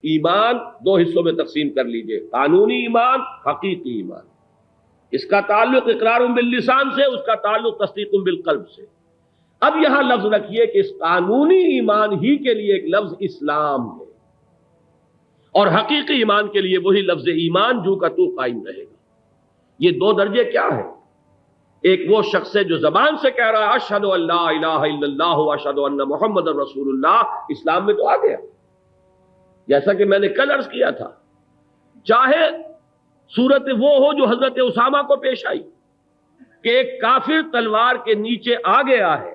ایمان دو حصوں میں تقسیم کر لیجئے، قانونی ایمان، حقیقی ایمان۔ اس کا تعلق اقرار باللسان سے، اس کا تعلق تصدیق بالقلب سے۔ اب یہاں لفظ رکھیے کہ اس قانونی ایمان ہی کے لیے ایک لفظ اسلام ہے، اور حقیقی ایمان کے لیے وہی لفظ ایمان جو کا تو قائم رہے گا۔ یہ دو درجے کیا ہیں؟ ایک وہ شخص ہے جو زبان سے کہہ رہا ہے اشہد ان لا الہ الا اللہ واشہد ان محمد رسول اللہ، اسلام میں تو آ گیا، جیسا کہ میں نے کل عرض کیا تھا۔ چاہے صورت وہ ہو جو حضرت اسامہ کو پیش آئی کہ ایک کافر تلوار کے نیچے آ گیا ہے،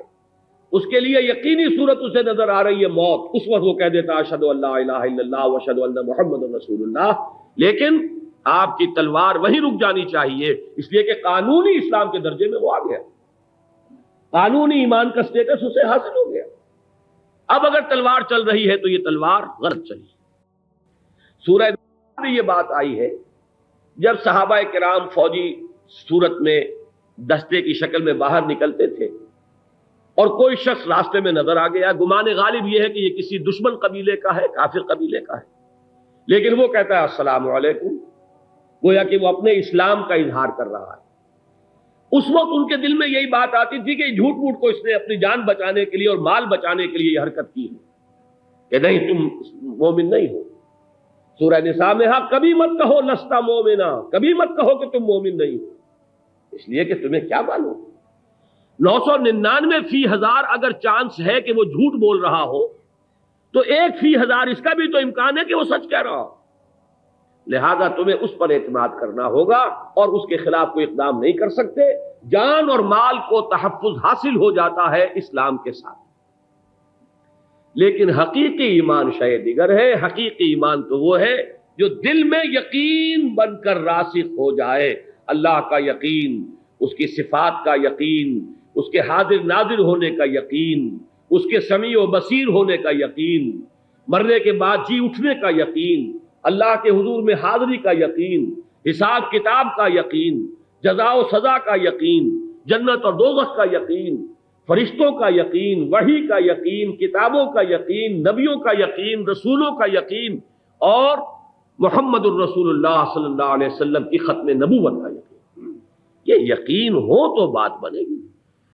اس کے لیے یقینی صورت اسے نظر آ رہی ہے موت، اس وقت وہ کہہ دیتا اشہد ان لا الہ الا اللہ واشہد ان محمد رسول اللہ، لیکن آپ کی تلوار وہیں رک جانی چاہیے، اس لیے کہ قانونی اسلام کے درجے میں وہ آ گیا، قانونی ایمان کا سٹیٹس اسے حاصل ہو گیا۔ اب اگر تلوار چل رہی ہے تو یہ تلوار غرض چلی۔ سورہ میں یہ بات آئی ہے جب صحابہ کرام فوجی صورت میں دستے کی شکل میں باہر نکلتے تھے اور کوئی شخص راستے میں نظر آ گیا، گمان غالب یہ ہے کہ یہ کسی دشمن قبیلے کا ہے، کافر قبیلے کا ہے، لیکن وہ کہتا ہے السلام علیکم، گویا کہ وہ اپنے اسلام کا اظہار کر رہا ہے۔ اس وقت ان کے دل میں یہی بات آتی تھی کہ جھوٹ موٹ کو اس نے اپنی جان بچانے کے لیے اور مال بچانے کے لیے یہ حرکت کی ہے کہ نہیں تم مومن نہیں ہو۔ سورہ نساء میں ہاں کبھی مت کہو لستا مومنا، کبھی مت کہو کہ تم مومن نہیں ہو، اس لیے کہ تمہیں کیا معلوم 999 / 1000 اگر چانس ہے کہ وہ جھوٹ بول رہا ہو تو 1/1000 اس کا بھی تو امکان ہے کہ وہ سچ کہہ رہا ہو، لہذا تمہیں اس پر اعتماد کرنا ہوگا اور اس کے خلاف کوئی اقدام نہیں کر سکتے۔ جان اور مال کو تحفظ حاصل ہو جاتا ہے اسلام کے ساتھ، لیکن حقیقی ایمان شے دیگر ہے۔ حقیقی ایمان تو وہ ہے جو دل میں یقین بن کر راسخ ہو جائے، اللہ کا یقین، اس کی صفات کا یقین، اس کے حاضر ناظر ہونے کا یقین، اس کے سمیع و بصیر ہونے کا یقین، مرنے کے بعد جی اٹھنے کا یقین، اللہ کے حضور میں حاضری کا یقین، حساب کتاب کا یقین، جزا و سزا کا یقین، جنت اور دوزخ کا یقین، فرشتوں کا یقین، وحی کا یقین، کتابوں کا یقین، نبیوں کا یقین، رسولوں کا یقین، اور محمد الرسول اللہ صلی اللہ علیہ وسلم کی ختم نبوت کا یقین۔ یہ یقین ہو تو بات بنے گی۔